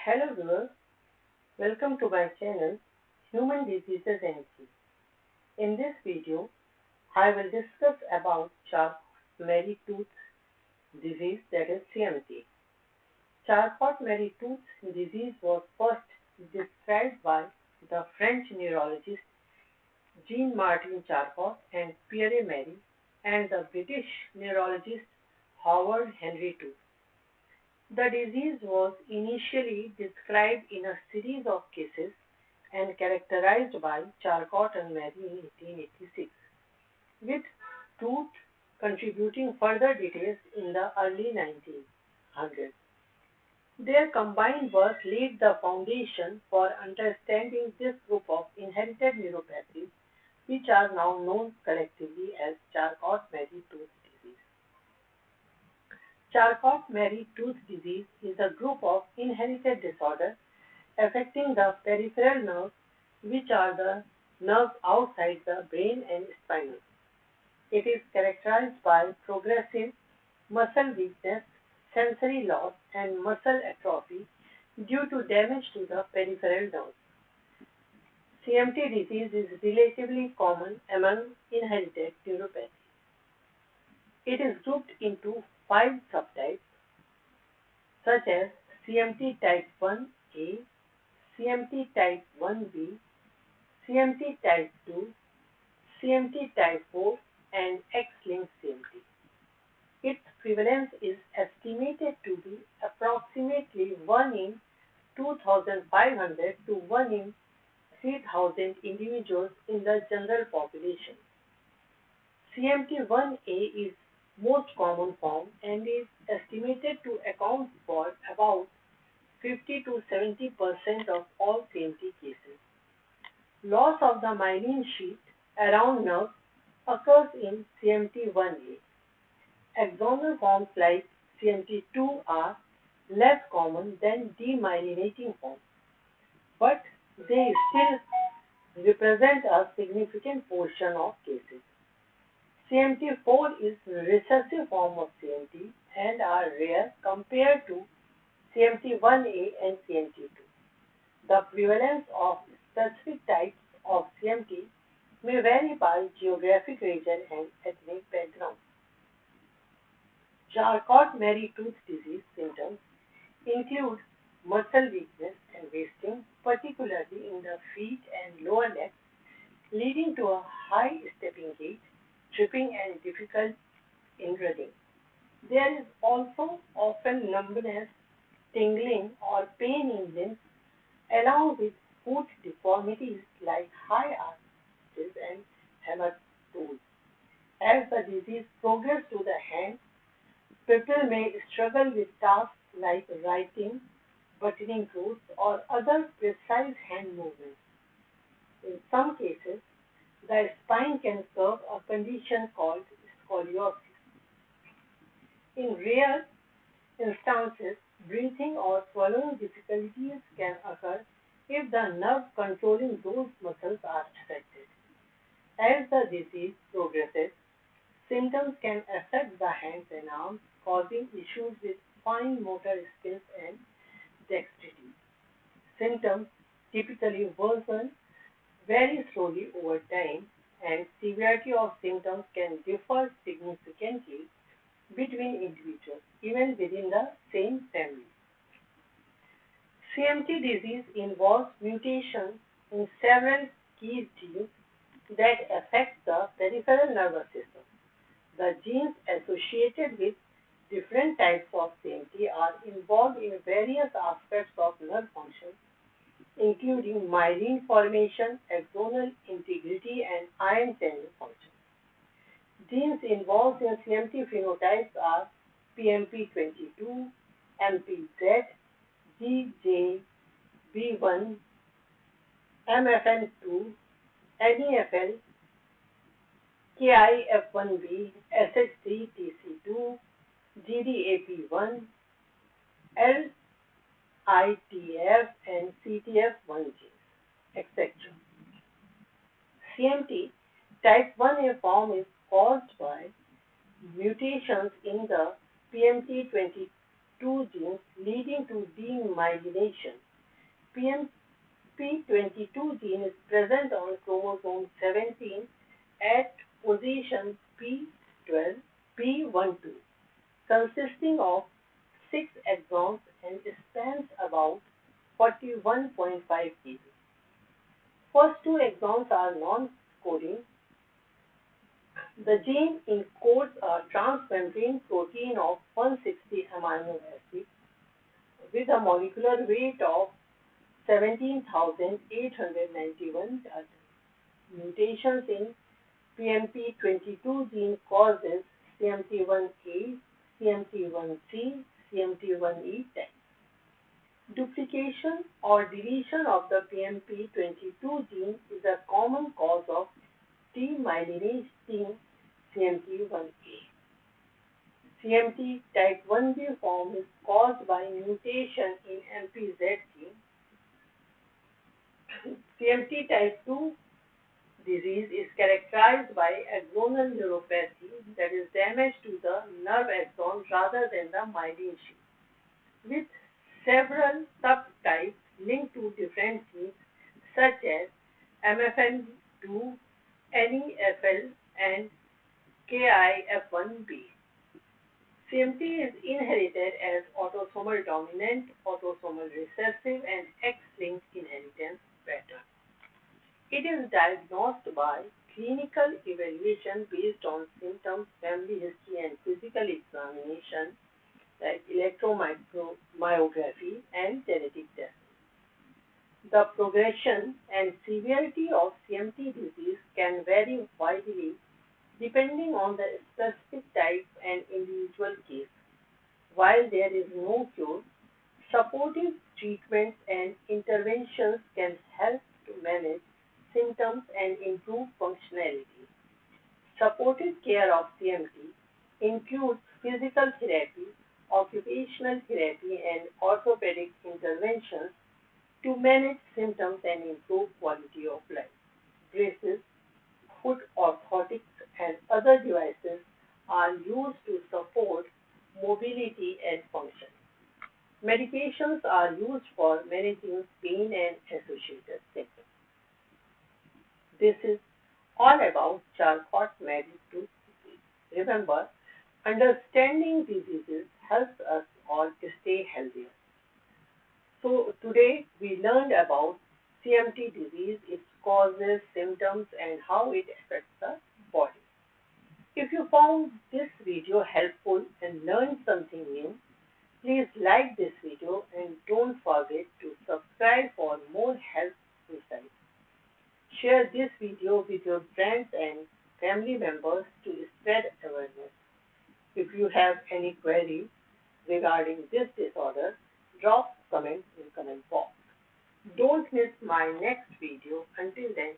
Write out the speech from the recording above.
Hello viewers, welcome to my channel Human Diseases and Genes. In this video, I will discuss about Charcot-Marie-Tooth disease, that is CMT. Charcot-Marie-Tooth disease was first described by the French neurologist Jean-Martin Charcot and Pierre Marie and the British neurologist Howard Henry Tooth. The disease was initially described in a series of cases and characterized by Charcot and Marie in 1886, with Tooth contributing further details in the early 1900s. Their combined work laid the foundation for understanding this group of inherited neuropathies, which are now known collectively as Charcot-Marie-Tooth disease. Charcot-Marie-Tooth disease is a group of inherited disorders affecting the peripheral nerves, which are the nerves outside the brain and spinal. It is characterized by progressive muscle weakness, sensory loss, and muscle atrophy due to damage to the peripheral nerves. CMT disease is relatively common among inherited neuropathies. It is grouped into 5 subtypes such as CMT Type 1A, CMT Type 1B, CMT Type 2, CMT Type 4, and X-linked CMT. Its prevalence is estimated to be approximately 1 in 2,500 to 1 in 3,000 individuals in the general population. CMT1A is most common form and is estimated to account for about 50 to 70% of all CMT cases. Loss of the myelin sheath around nerves occurs in CMT1A. Axonal forms like CMT2 are less common than demyelinating forms, but they still represent a significant portion of cases. CMT4 is a recessive form of CMT and are rare compared to CMT1A and CMT2. The prevalence of specific types of CMT may vary by geographic region and ethnic background. Charcot-Marie-Tooth disease symptoms include muscle weakness and wasting, particularly in the feet and lower legs, leading to a high stepping gait, tripping, and difficult in running. There is also often numbness, tingling, or pain in limbs, along with foot deformities like high arches and hammer toes. As the disease progresses to the hands, people may struggle with tasks like writing, buttoning clothes, or other precise hand movements. In some cases, the spine can curve, a condition called scoliosis. In rare instances, breathing or swallowing difficulties can occur if the nerve controlling those muscles are affected. As the disease progresses, symptoms can affect the hands and arms, causing issues with fine motor skills and dexterity. Symptoms typically worsen very slowly over time, and severity of symptoms can differ significantly between individuals, even within the same family. CMT disease involves mutations in several key genes that affect the peripheral nervous system. The genes associated with different types of CMT are involved in various aspects of nerve function, including myelin formation, axonal integrity, and ion channel function. Genes involved in CMT phenotypes are PMP22, MPZ, GJB1, MFN2, NEFL, KIF1B, SH3TC2, GDAP1, LITF, and CTF1 genes, etc. CMT type 1A form is caused by mutations in the PMP22 genes leading to demyelination. PMP22 gene is present on chromosome 17 at position P12, P12, consisting of 6 exons and spans about 41.5 kb. First two exons are non-coding. The gene encodes a transmembrane protein of 160 amino acids with a molecular weight of 17,891 Daltons. Mutations in PMP22 gene causes CMT1A, CMT1C, CMT1E type. Duplication or deletion of the PMP22 gene is a common cause of demyelinating CMT1A. CMT Type 1B form is caused by mutation in MPZ gene. CMT Type 2 disease is characterized by axonal neuropathy, that is damage to the nerve axon rather than the myelin sheath, with several subtypes linked to different genes such as MFN2, NEFL, and KIF1B. CMT is inherited as autosomal dominant, autosomal recessive, and X-linked inheritance pattern. It is diagnosed by clinical evaluation based on symptoms, family history, and physical examination like electromyography and genetic testing. The progression and severity of CMT disease can vary widely depending on the specific type and individual case. While there is no cure, supportive treatments and interventions can help to manage symptoms and improve functionality. Supportive care of CMT includes physical therapy, occupational therapy, and orthopedic interventions to manage symptoms and improve quality of life. Braces, foot orthotics, and other devices are used to support mobility and function. Medications are used for managing pain and associated symptoms. This is all about Charcot-Marie-Tooth disease. Remember, understanding diseases helps us all stay healthier. So today we learned about CMT disease, its causes, symptoms, and how it affects the body. If you found this video helpful and learned something new, please like this video and don't forget to subscribe for more health insights. Share this video with your friends and family members to spread awareness. If you have any queries regarding this disorder, drop comments in comment box. Don't miss my next video. Until then,